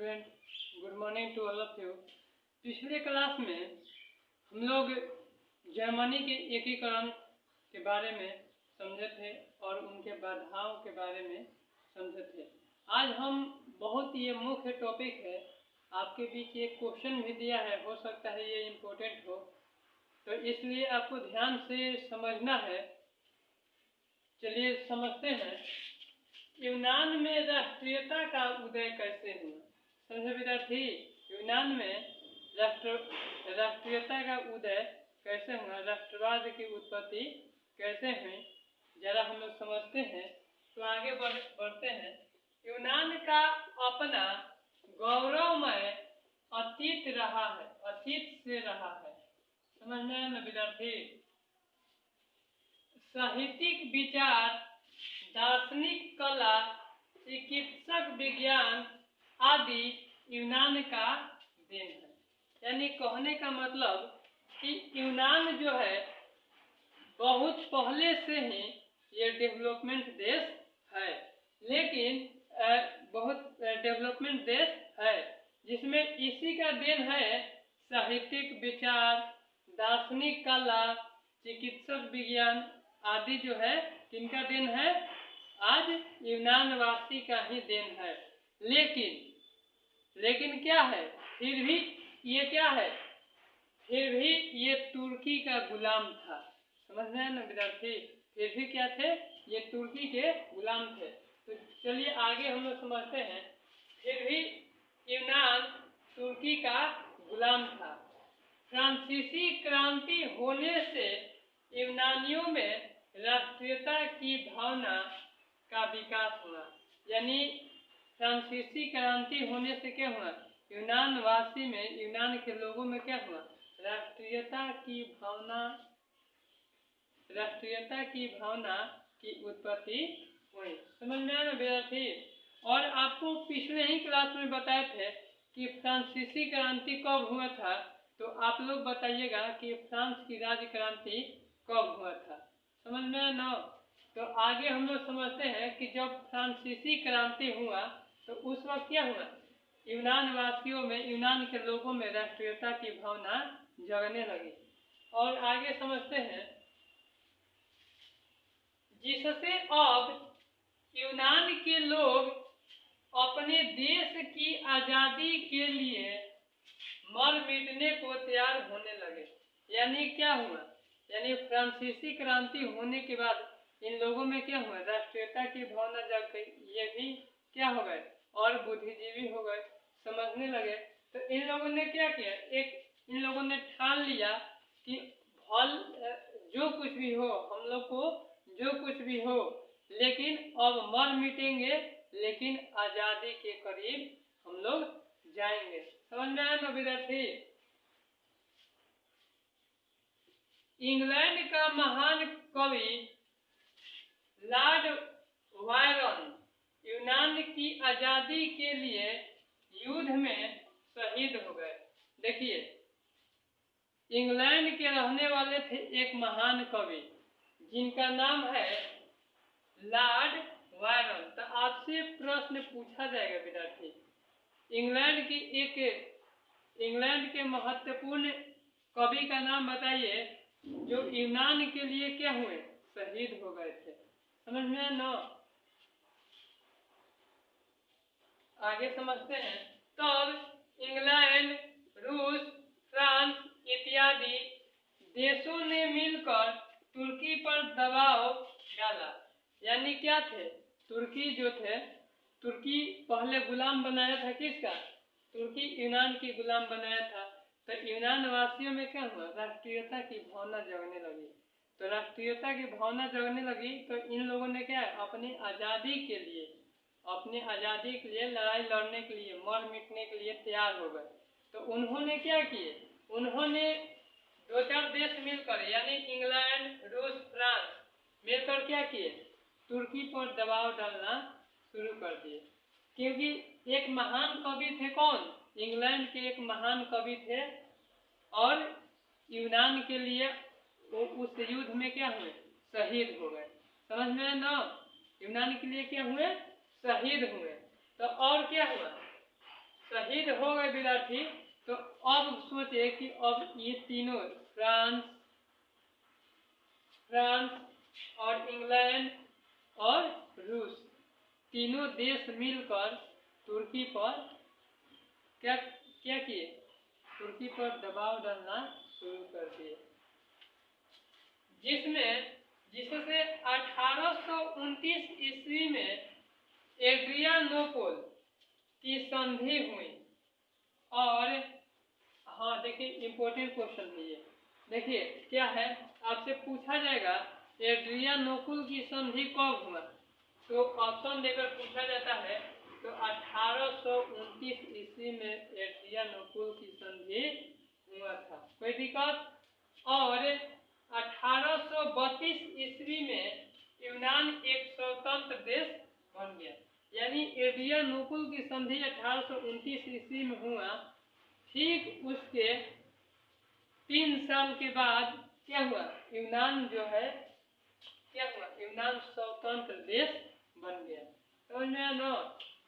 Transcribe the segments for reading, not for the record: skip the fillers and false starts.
Student, good morning to all of you. पिछले class में हम लोग जर्मनी के एकीकरण के बारे में समझे थे और उनके बाधाओं के बारे में समझे थे। आज हम बहुत ये मुख्य टॉपिक है, आपके बीच एक क्वेश्चन भी दिया है, हो सकता है ये इम्पोर्टेंट हो, तो इसलिए आपको ध्यान से समझना है। चलिए समझते हैं। यूनान में राष्ट्रीयता का उदय कैसे हुआ? समझे विद्यार्थी, यूनान में राष्ट्रीयता का उदय कैसे हुआ, राष्ट्रवाद की उत्पत्ति कैसे हुई, जरा हम लोग समझते हैं। तो आगे बढ़ते हैं। यूनान का अपना गौरवमय अतीत रहा है, अतीत से रहा है, समझना है ना विद्यार्थी। साहित्यिक विचार, दार्शनिक कला, चिकित्सक विज्ञान आदि यूनान का देन है। यानी कहने का मतलब कि यूनान जो है बहुत पहले से ही ये डेवलपमेंट देश है, लेकिन बहुत डेवलपमेंट देश है, जिसमें इसी का देन है साहित्यिक विचार, दार्शनिक कला, चिकित्सक विज्ञान आदि जो है किनका देन है? आज यूनानवासी का ही देन है। लेकिन क्या है, फिर भी ये क्या है, फिर भी ये तुर्की का गुलाम था। समझ रहे हैं ना विद्यार्थी, फिर भी क्या थे, ये तुर्की के गुलाम थे। तो चलिए आगे हम लोग समझते हैं। फिर भी यूनान तुर्की का गुलाम था। फ्रांसीसी क्रांति होने से यूनानियों में राष्ट्रीयता की भावना का विकास हुआ। यानी फ्रांसीसी क्रांति होने से क्या हुआ, यूनानवासी में, यूनान के लोगों में क्या हुआ, राष्ट्रीयता की भावना की उत्पत्ति हुई। समझ में आया ना विद्यार्थी। और आपको पिछले ही क्लास में बताए थे कि फ्रांसीसी क्रांति कब हुआ था, तो आप लोग बताइएगा कि फ्रांस की राज्य क्रांति कब हुआ था। समझ में आया ना। तो आगे हम लोग समझते हैं कि जब फ्रांसीसी क्रांति हुआ तो उस वक्त क्या हुआ, यूनान वासियों में, यूनान के लोगों में राष्ट्रीयता की भावना जगने लगी। और आगे समझते हैं, जिससे अब यूनान के लोग अपने देश की आजादी के लिए मर मिटने को तैयार होने लगे। यानी क्या हुआ, यानी फ्रांसीसी क्रांति होने के बाद इन लोगों में क्या हुआ, राष्ट्रीयता की भावना जग गई। ये भी क्या हो गए, और बुद्धिजीवी हो गए, समझने लगे। तो इन लोगों ने क्या किया, इन लोगों ने ठान लिया कि भल जो कुछ भी हो, हम लोग को जो कुछ भी हो, लेकिन अब मर मिटेंगे, लेकिन आजादी के करीब हम लोग जाएंगे। समझ में आया ना विद्यार्थी। इंग्लैंड का महान कवि लॉर्ड वायरन यूनान की आजादी के लिए युद्ध में शहीद हो गए। देखिए, इंग्लैंड के रहने वाले थे एक महान कवि जिनका नाम है लॉर्ड वायरन। तो आपसे प्रश्न पूछा जाएगा विद्यार्थी, इंग्लैंड के महत्वपूर्ण कवि का नाम बताइए जो यूनान के लिए क्या हुए, शहीद हो गए थे। समझ में ना। आगे समझते हैं। तब इंग्लैंड, रूस, फ्रांस इत्यादि देशों ने मिलकर तुर्की पर दबाव डाला। यानी क्या थे, तुर्की जो थे, तुर्की पहले गुलाम बनाया था किसका, तुर्की यूनान की गुलाम बनाया था। तो यूनान वासियों में क्या हुआ, राष्ट्रीयता की भावना जगने लगी। तो राष्ट्रीयता की भावना जगने लगी तो इन लोगों ने क्या, अपनी आज़ादी के लिए लड़ाई लड़ने के लिए, मर मिटने के लिए तैयार हो गए। तो उन्होंने क्या किए, उन्होंने दो चार देश मिलकर, यानी इंग्लैंड, रूस, फ्रांस मिलकर क्या किए, तुर्की पर दबाव डालना शुरू कर दिए। क्योंकि एक महान कवि थे, कौन, इंग्लैंड के एक महान कवि थे, और यूनान के लिए वो उस युद्ध में क्या हुए, शहीद हो गए। समझ में ना, यूनान के लिए क्या हुए, शहीद हुए। तो और क्या हुआ, शहीद हो गए विद्यार्थी, तो अब सोचे कि अब ये तीनों फ्रांस और इंग्लैंड और रूस तीनों देश मिलकर तुर्की पर क्या क्या किए, तुर्की पर दबाव डालना शुरू कर दिए, जिससे 1829 ईस्वी में एड्रियानोपोल की संधि हुई। और हाँ देखिए, इंपॉर्टेंट क्वेश्चन है ये, देखिए क्या है, आपसे पूछा जाएगा एड्रियानोपोल की संधि कब हुआ, तो ऑप्शन देकर पूछा जाता है। तो 1829 ईस्वी में एड्रियानोपोल की संधि हुआ था, कोई दिक्कत। और 1832 ईस्वी में यूनान एक स्वतंत्र देश बन गया, यानी एड्रियानोपोल की संधि 1829 ईस्वी में हुआ। ठीक उसके 3 साल के बाद क्या हुआ, यूनान जो है क्या हुआ, यूनान स्वतंत्र देश बन गया, समझ में आया ना।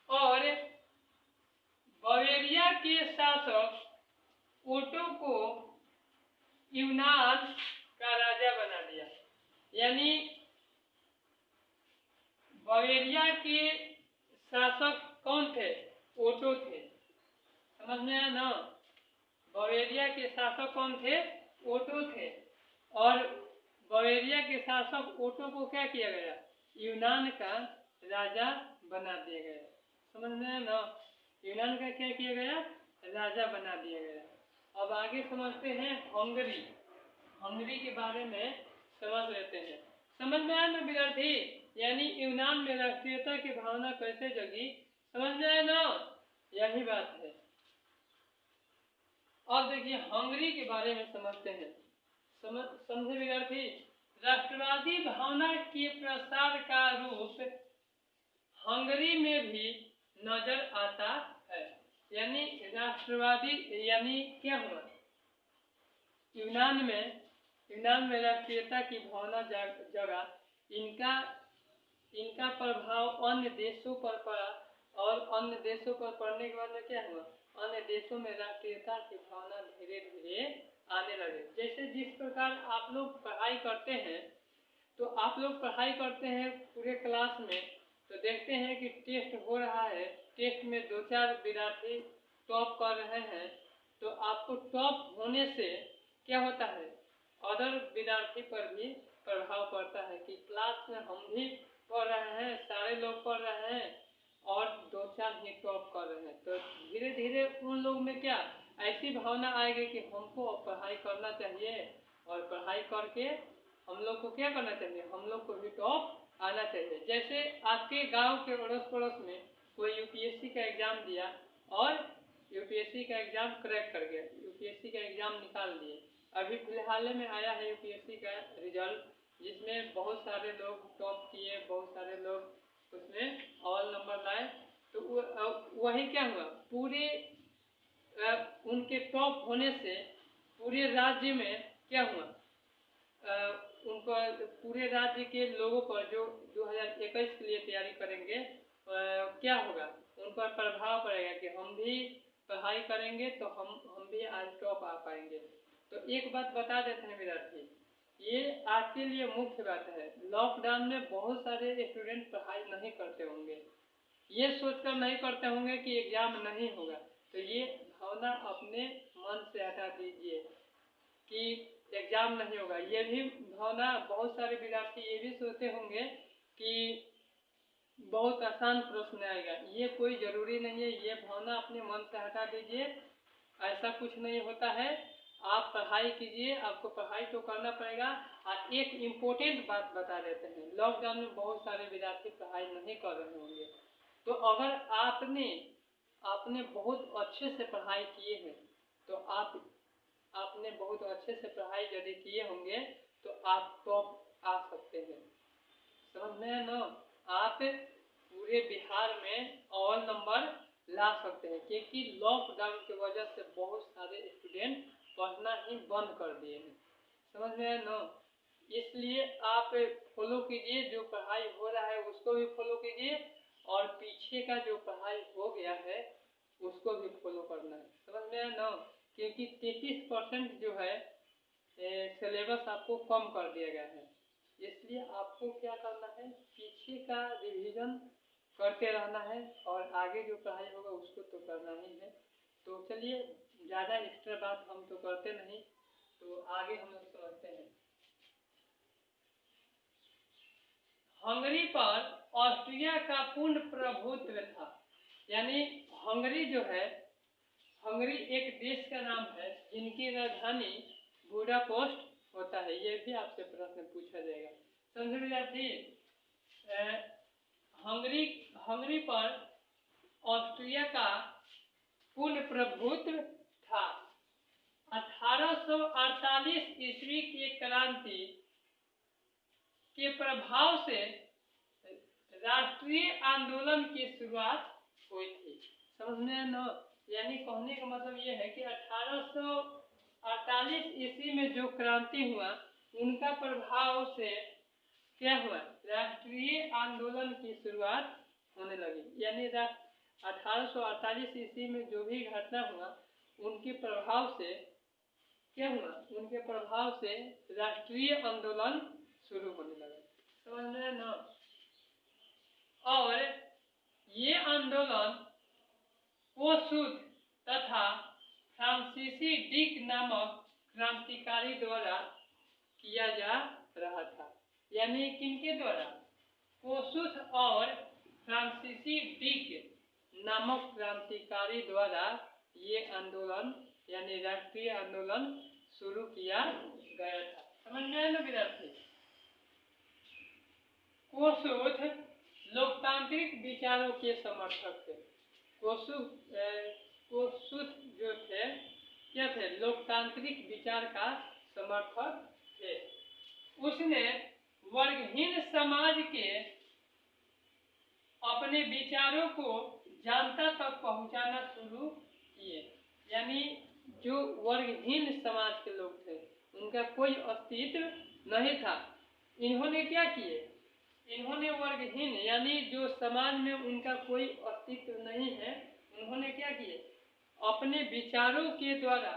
और बवेरिया के शासक ओटो को यूनान का राजा बना दिया, यानी बवेरिया के शासक कौन थे, ओटो थे, समझ में आया ना। बवेरिया के शासक कौन थे, ओटो थे। और बवेरिया के शासक ओटो को क्या किया गया, यूनान का राजा बना दिया गया, समझ में आया ना। यूनान का क्या किया गया, राजा बना दिया गया। अब आगे समझते हैं हंगरी के बारे में समझ लेते हैं। समझ में आया ना विद्यार्थी, यानी यूनान में राष्ट्रीयता की भावना कैसे जगी, समझ में आया ना, यही बात है। अब देखिए हंगरी के बारे में समझते हैं, समझे विद्यार्थी। राष्ट्रवादी भावना के प्रसार का रूप हंगरी में भी नजर आता है, यानी राष्ट्रवादी, यानी क्या हुआ, यूनान में राष्ट्रीयता की भावना जगा, इनका प्रभाव अन्य देशों पर पड़ा, और अन्य देशों पर पड़ने के बाद में क्या हुआ, अन्य देशों में राष्ट्रीयता की भावना धीरे धीरे आने लगे। जैसे जिस प्रकार आप लोग पढ़ाई करते हैं, तो आप लोग पढ़ाई करते हैं पूरे क्लास में, तो देखते हैं कि टेस्ट हो रहा है, टेस्ट में 2-4 विद्यार्थी टॉप कर रहे हैं, तो आपको टॉप होने से क्या होता है, अदर विद्यार्थी पर भी प्रभाव पड़ता है कि क्लास में हम भी पढ़ रहे हैं, सारे लोग पढ़ रहे हैं और 2-4 ही टॉप कर रहे हैं, तो धीरे धीरे उन लोग में क्या ऐसी भावना आएगी कि हमको अब पढ़ाई करना चाहिए, और पढ़ाई करके हम लोग को क्या करना चाहिए, हम लोग को भी टॉप आना चाहिए। जैसे आपके गांव के अड़ोस पड़ोस में कोई यूपीएससी का एग्जाम दिया और यूपीएससी का एग्जाम क्रैक कर गया, यूपीएससी का एग्जाम निकाल दिए, अभी फिलहाल में आया है यूपीएससी का रिजल्ट, जिसमें बहुत सारे लोग टॉप किए, बहुत सारे लोग उसमें ऑल नंबर लाए, तो वही क्या हुआ, पूरे उनके टॉप होने से पूरे राज्य में क्या हुआ, उनको पूरे राज्य के लोगों पर जो 2021 के लिए तैयारी करेंगे क्या होगा, उन पर प्रभाव पड़ेगा कि हम भी पढ़ाई करेंगे तो हम भी आज टॉप आ पाएंगे। तो एक बात बता देते हैं विद्यार्थी, ये आपके लिए मुख्य बात है, लॉकडाउन में बहुत सारे स्टूडेंट पढ़ाई नहीं करते होंगे, ये सोचकर नहीं करते होंगे कि एग्जाम नहीं होगा, तो ये भावना अपने मन से हटा दीजिए कि एग्जाम नहीं होगा। ये भी भावना बहुत सारे विद्यार्थी ये भी सोचते होंगे कि बहुत आसान प्रश्न आएगा, ये कोई जरूरी नहीं है, ये भावना अपने मन से हटा दीजिए, ऐसा कुछ नहीं होता है, आप पढ़ाई कीजिए, आपको पढ़ाई तो करना पड़ेगा। और एक इम्पोर्टेंट बात बता देते हैं, लॉकडाउन में बहुत सारे विद्यार्थी पढ़ाई नहीं कर रहे होंगे, तो अगर आपने बहुत अच्छे से पढ़ाई किए हैं, तो आपने बहुत अच्छे से पढ़ाई यदि किए होंगे तो आप टॉप आ सकते हैं, समझ में ना, आप पूरे बिहार में ऑल नंबर ला सकते हैं, क्योंकि लॉकडाउन की वजह से बहुत सारे स्टूडेंट पढ़ना ही बंद कर दिए हैं, समझ में ना। इसलिए आप फॉलो कीजिए, जो पढ़ाई हो रहा है उसको भी फॉलो कीजिए, और पीछे का जो पढ़ाई हो गया है उसको भी फॉलो करना है। समझ में आया ना? क्योंकि 33% जो है सिलेबस आपको कम कर दिया गया है, इसलिए आपको क्या करना है, पीछे का रिवीजन करते रहना है और आगे जो पढ़ाई होगा उसको तो करना ही है। तो चलिए, ज़्यादा एक्स्ट्रा बात हम तो करते नहीं, तो आगे हम लोग समझते हैं। हंगरी पर ऑस्ट्रिया का पूर्ण प्रभुत्व था। यानी हंगरी जो है, हंगरी एक देश का नाम है जिनकी राजधानी बुडापेस्ट होता है। ये भी आपसे प्रश्न पूछा जाएगा। समझ विद्यार्थी, हंगरी पर ऑस्ट्रिया का पूर्ण प्रभुत्व था। 1848 ईस्वी की क्रांति के प्रभाव से राष्ट्रीय आंदोलन की शुरुआत हुई थी। समझ में न? यानी कहने का मतलब ये है कि 1848 ईस्वी में जो क्रांति हुआ, उनका प्रभाव से क्या हुआ, राष्ट्रीय आंदोलन की शुरुआत होने लगी। यानी 1848 ईस्वी में जो भी घटना हुआ, उनके प्रभाव से क्या हुआ, उनके प्रभाव से राष्ट्रीय आंदोलन शुरू होने लगा। समझ में ना? और ये आंदोलन कोसूद तथा फ्रांसीसी डिक नामक क्रांतिकारी द्वारा किया जा रहा था। यानी किनके द्वारा? कोसूद और फ्रांसीसी डिक नामक क्रांतिकारी द्वारा ये आंदोलन यानी राष्ट्रीय आंदोलन शुरू किया गया था। समझ में आया ना विद्यार्थी? कोसूद लोकतांत्रिक विचारों के समर्थक थे। कोसूद जो थे क्या थे? लोकतांत्रिक विचार का समर्थक थे। उसने वर्गहीन समाज के अपने विचारों को जनता तक पहुंचाना शुरू किए। यानी जो वर्गहीन समाज के लोग थे, उनका कोई अस्तित्व नहीं था, इन्होंने क्या किए? इन्होंने वर्गहीन यानी जो समाज में उनका कोई अस्तित्व नहीं है, उन्होंने क्या किए? अपने विचारों के द्वारा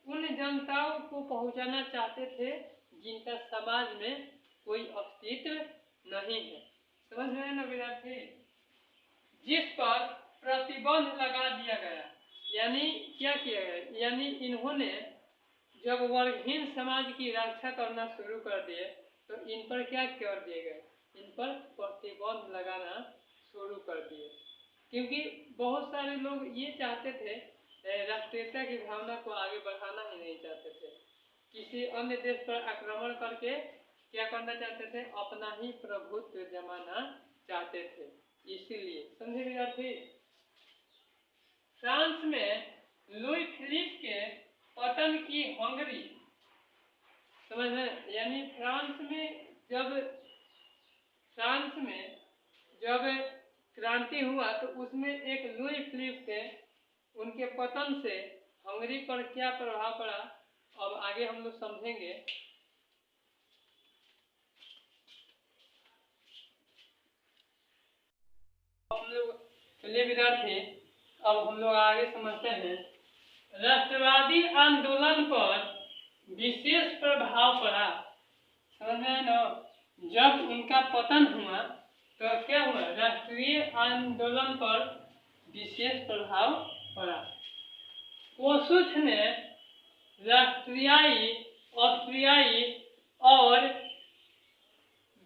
उन जनताओं को पहुंचाना चाहते थे जिनका समाज में कोई अस्तित्व नहीं है। समझ में ना विद्यार्थी? जिस पर प्रतिबंध लगा दिया गया। यानी क्या किया गया? यानी इन्होंने जब वर्गहीन समाज की रक्षा करना शुरू कर दिए, तो इन पर क्या कर दिए गए? इन पर प्रतिबंध लगाना शुरू कर दिए। क्योंकि बहुत सारे लोग ये चाहते थे, राष्ट्रीयता की भावना को आगे बढ़ाना ही नहीं चाहते थे, किसी अन्य देश पर आक्रमण करके क्या करना चाहते थे? अपना ही प्रभुत्व जमाना चाहते थे। इसीलिए समझे विद्यार्थी? फ्रांस में लुई फिलिप के पतन की हंगरी, समझ में? यानी फ्रांस में जब क्रांति हुआ, तो उसमें एक लुई फिलिप थे, उनके पतन से हंगरी पर क्या प्रभाव पड़ा, अब आगे हम लोग समझेंगे। हम लोग चलिए विद्यार्थी, अब हम लोग आगे समझते हैं। राष्ट्रवादी आंदोलन पर विशेष प्रभाव पड़ा। समझ में ना? जब उनका पतन हुआ तो क्या हुआ? राष्ट्रीय आंदोलन पर विशेष प्रभाव पड़ा। कोसूद ने ऑस्ट्रियाई और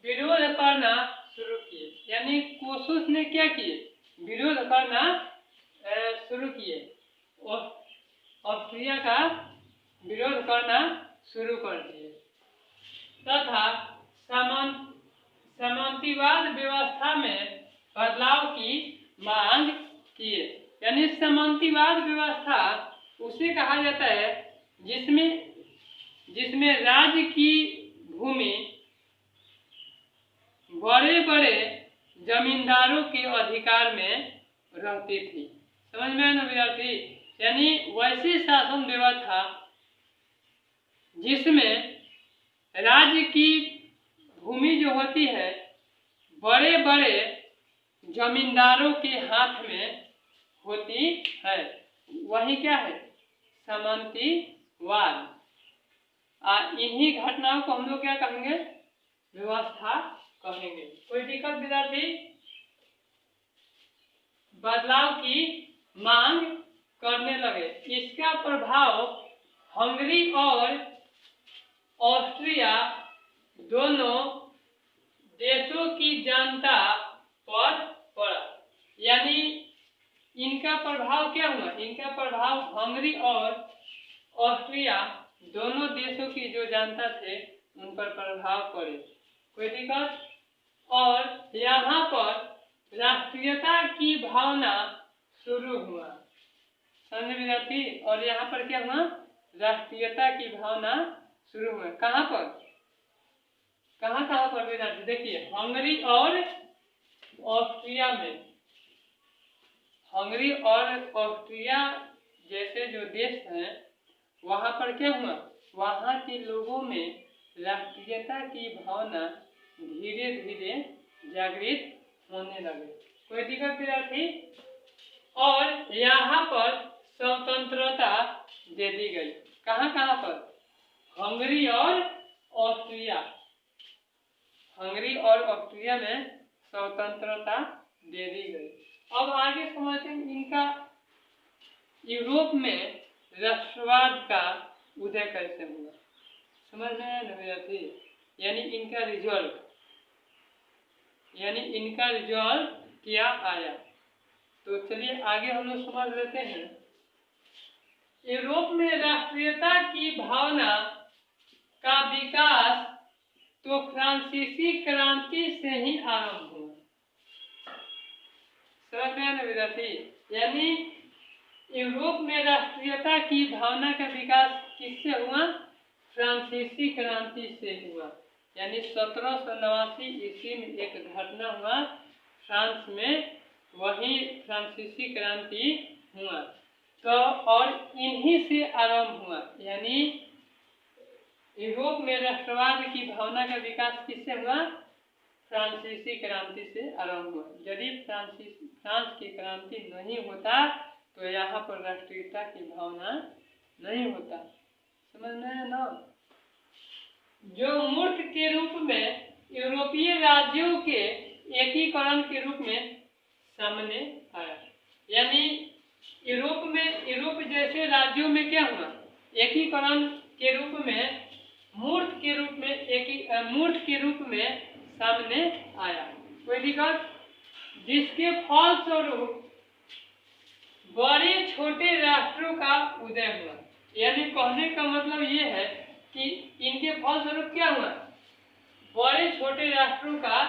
विरोध करना शुरू किए। यानी कोसूद ने क्या किए? विरोध करना शुरू किए, ऑस्ट्रिया का विरोध करना शुरू कर दिए तथा सामंतीवाद व्यवस्था में बदलाव की मांग किए। यानी सामंतीवाद व्यवस्था उसे कहा जाता है जिसमें राज्य की भूमि बड़े बड़े जमींदारों के अधिकार में रहती थी। समझ में आया ना विद्यार्थी? यानी वैसी शासन व्यवस्था जिसमें राज्य की भूमि जो होती है बड़े बड़े जमींदारों के हाथ में होती है, वही क्या है, सामंतीवाद। इन्हीं घटनाओं को हम लोग क्या कहेंगे, व्यवस्था कहेंगे। कोई दिक्कत विद्यार्थी? बदलाव की मांग करने लगे। इसका प्रभाव हंगरी और ऑस्ट्रिया दोनों देशों की जनता पर पड़ा। यानी इनका प्रभाव क्या हुआ, इनका प्रभाव हंगरी और ऑस्ट्रिया दोनों देशों की जो जनता थे उन पर प्रभाव पड़े। कोई दिक्कत? और यहाँ पर राष्ट्रीयता की भावना शुरू हुआ, समझे विद्यार्थी? और यहाँ पर क्या हुआ, राष्ट्रीयता की भावना शुरू हुआ। कहाँ पर, कहाँ पर विद्यार्थी? देखिए, हंगरी और ऑस्ट्रिया में, हंगरी और ऑस्ट्रिया जैसे जो देश हैं वहाँ पर क्या हुआ, वहाँ के लोगों में राष्ट्रीयता की भावना धीरे धीरे जागृत होने लगे। कोई दिक्कत विद्यार्थी? और यहाँ पर स्वतंत्रता दे दी गई। कहाँ पर, हंगरी और ऑस्ट्रिया, हंगरी और ऑस्ट्रिया में स्वतंत्रता दे दी गई। अब आगे समझते हैं इनका यूरोप में राष्ट्रवाद का उदय कैसे हुआ। समझ में आया ना विद्यार्थी? यानी इनका रिजल्ट, यानी इनका रिजल्ट क्या आया। तो चलिए आगे हम लोग समझ लेते हैं। यूरोप में राष्ट्रीयता की भावना का विकास तो फ्रांसीसी क्रांति से ही आरंभ हुआ। समझ में आया ना विद्यार्थी? यानी यूरोप में राष्ट्रीयता की भावना का विकास किससे हुआ, फ्रांसीसी क्रांति से हुआ। यानी 1789 ईस्वी में एक घटना हुआ फ्रांस में, वही फ्रांसीसी क्रांति हुआ। तो और इन्हीं से आरंभ हुआ। यानी यूरोप में राष्ट्रवाद की भावना का विकास किससे हुआ, फ्रांसीसी क्रांति से आरंभ हुआ। यदि फ्रांस की क्रांति नहीं होता तो यहाँ पर राष्ट्रीयता की भावना नहीं होता। समझ में है ना? जो मूर्त के रूप में यूरोपीय राज्यों के एकीकरण के रूप में सामने आया। यानी यूरोप जैसे राज्यों में क्या हुआ, एकीकरण के रूप में, मूर्त के रूप में सामने आया। कोई दिक्कत? जिसके फलस्वरूप बड़े छोटे राष्ट्रों का उदय हुआ। यानी कहने का मतलब ये है कि इनके फलस्वरूप क्या हुआ, बड़े छोटे राष्ट्रों का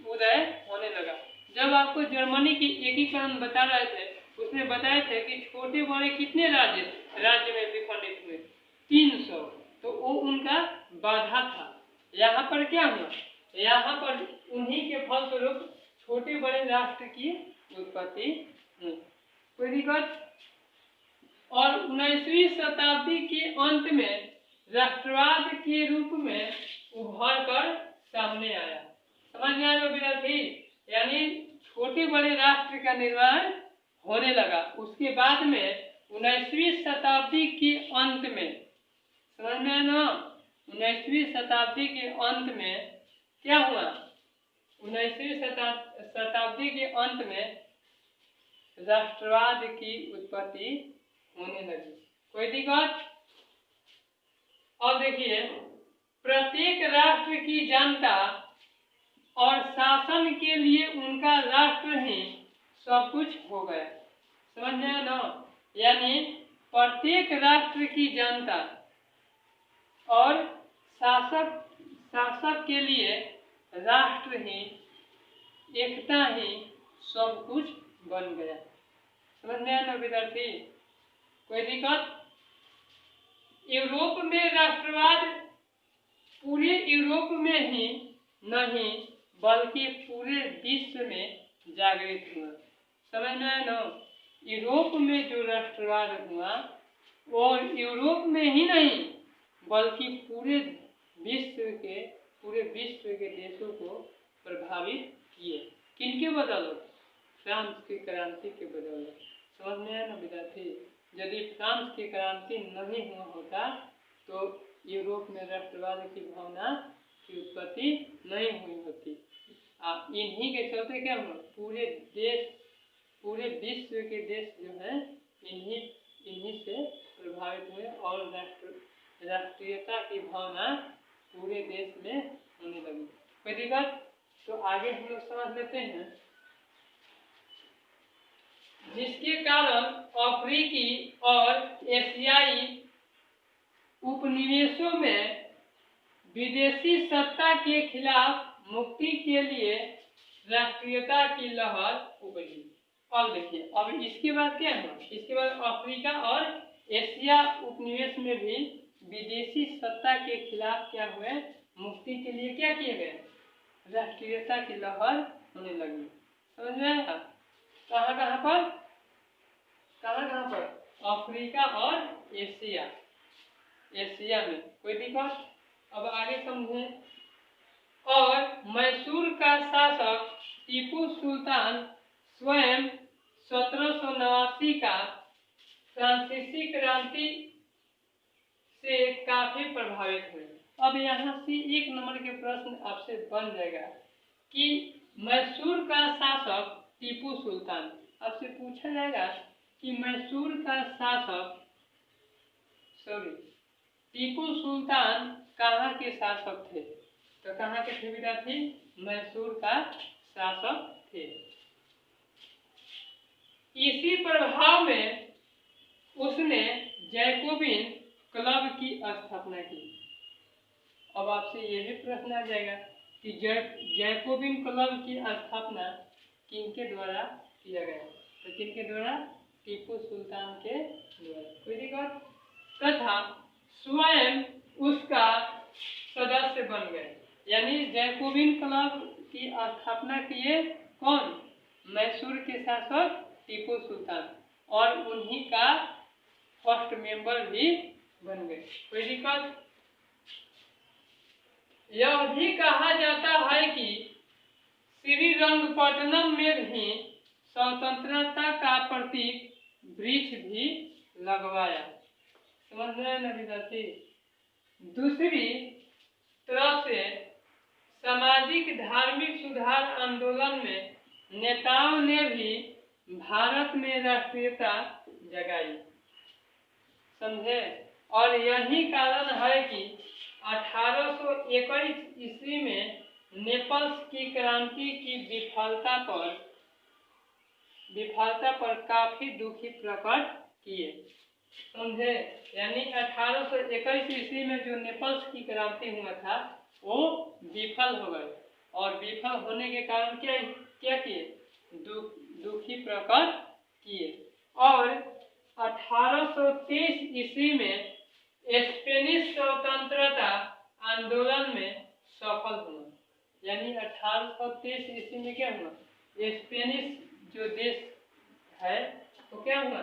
उदय होने लगा। जब आपको जर्मनी की एकीकरण बता रहे थे, उसमें बताए थे कि छोटे बड़े कितने राज्य में विखंडित हुए, 300। तो वो उनका बाधा था। यहाँ पर क्या हुआ, यहाँ पर उन्हीं के फलस्वरूप छोटे बड़े राष्ट्र की उत्पत्ति हुई। कोई दिक्कत? और 19वीं शताब्दी के अंत में राष्ट्रवाद के रूप में उभर कर सामने आया। समझ में आया विद्यार्थी? यानी छोटे बड़े राष्ट्र का निर्माण होने लगा। उसके बाद में 19वीं शताब्दी के अंत में, समझ में आया ना, 19वीं शताब्दी के अंत में क्या हुआ, 19वीं शताब्दी के अंत में राष्ट्रवाद की उत्पत्ति होने लगी। कोई दिक्कत? और देखिए, प्रत्येक राष्ट्र की जनता और शासन के लिए उनका राष्ट्र ही सब कुछ हो गया। समझ में आया ना? यानी प्रत्येक राष्ट्र की जनता और शासक के लिए राष्ट्र ही, एकता ही सब कुछ बन गया। समझ में आया ना विद्यार्थी? कोई दिक्कत? यूरोप में राष्ट्रवाद पूरे यूरोप में ही नहीं बल्कि पूरे विश्व में जागृत हुआ। समझ में आया ना? यूरोप में जो राष्ट्रवाद हुआ वो यूरोप में ही नहीं बल्कि पूरे विश्व के देशों को प्रभावित किए। किनके बदौलत? फ्रांस की क्रांति के बदौलत। समझ में आया ना? यदि फ्रांस की क्रांति नहीं हुआ होता तो यूरोप में राष्ट्रवाद की भावना की उत्पत्ति नहीं हुई होती। इन्हीं के चलते क्या हुआ, पूरे विश्व के देश जो है इन्हीं से प्रभावित हुए और राष्ट्रीयता की भावना पूरे देश में होने लगी। कोई दिक्कत? तो आगे हम लोग समझ लेते हैं। जिसके कारण अफ्रीकी और एशियाई उपनिवेशों में विदेशी सत्ता के खिलाफ मुक्ति के लिए राष्ट्रीयता की लहर उभरी। अब देखिए, अब इसके बाद क्या है, इसके बाद अफ्रीका और एशिया उपनिवेश में भी विदेशी सत्ता के खिलाफ क्या हुए, मुक्ति के लिए क्या किए गए, राष्ट्रीयता की लहर होने लगी। समझ में आया? कहाँ पर? अफ्रीका और एशिया में। कोई दिक्कत? अब आगे समझें। और मैसूर का शासक टीपू सुल्तान स्वयं 1789 का फ्रांसीसी क्रांति से काफी प्रभावित हुए। अब यहाँ से एक नंबर के प्रश्न आपसे बन जाएगा कि मैसूर का शासक टीपू सुल्तान, आपसे पूछा जाएगा कि मैसूर का शासक टीपू सुल्तान कहाँ के शासक थे? तो कहाँ के थे विद्यार्थी? मैसूर का शासक थे। इसी प्रभाव में उसने जैकोबिन क्लब की स्थापना की। अब आपसे यह भी प्रश्न आ जाएगा कि जैकोबिन क्लब की स्थापना किनके द्वारा किया गया? तो किनके द्वारा? टीपू सुल्तान के द्वारा। कोई दिक्कत? तथा स्वयं उसका सदस्य बन गए। यानी जैकोबिन क्लब की स्थापना किए कौन? मैसूर के शासक टीपू सुल्तान, और उन्हीं का फर्स्ट मेंबर भी बन गए। कोई दिक्कत? यह भी कहा जाता है कि श्रीरंगपट्टनम में भी स्वतंत्रता का प्रतीक वृक्ष भी लगवाया। समझ रहे हैं विद्यार्थी? दूसरी तरफ से सामाजिक धार्मिक सुधार आंदोलन में नेताओं ने भी भारत में राष्ट्रीयता जगाई। समझे? और यही कारण है कि 1821 ईस्वी में नेपल्स की क्रांति की विफलता पर काफी दुखी प्रकट किए। समझे? यानी 1821 ईस्वी में जो नेपल्स की क्रांति हुआ था वो विफल हो गए, और विफल होने के कारण क्या किए? दुखी प्रकट किए। और 1823 ईस्वी में स्पेनिश स्वतंत्रता आंदोलन में सफल हुआ। यानी 1823 ईस्वी में क्या हुआ? स्पेनिश जो देश है तो क्या हुआ?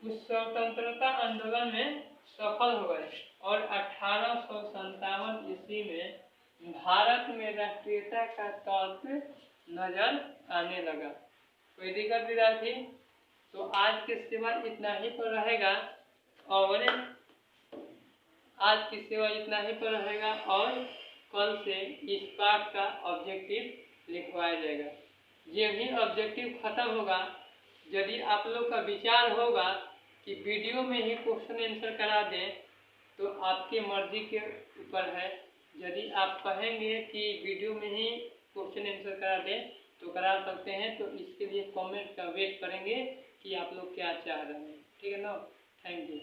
उस स्वतंत्रता आंदोलन में सफल हो गए, और 1857 ईस्वी में भारत में राष्ट्रीयता का तत्व नजर आने लगा। कोई दिक्कत विद्यार्थी? तो आज के सेवा इतना ही पर रहेगा, और कल से इस पाठ का ऑब्जेक्टिव लिखवाया जाएगा। ये भी ऑब्जेक्टिव खत्म होगा, यदि आप लोग का विचार होगा कि वीडियो में ही क्वेश्चन आंसर करा दें तो आपकी मर्जी के ऊपर है। यदि आप कहेंगे कि वीडियो में ही क्वेश्चन आंसर करा दें तो करा सकते हैं, तो इसके लिए कमेंट का वेट करेंगे कि आप लोग क्या चाह रहे हैं। ठीक है ना? Thank you.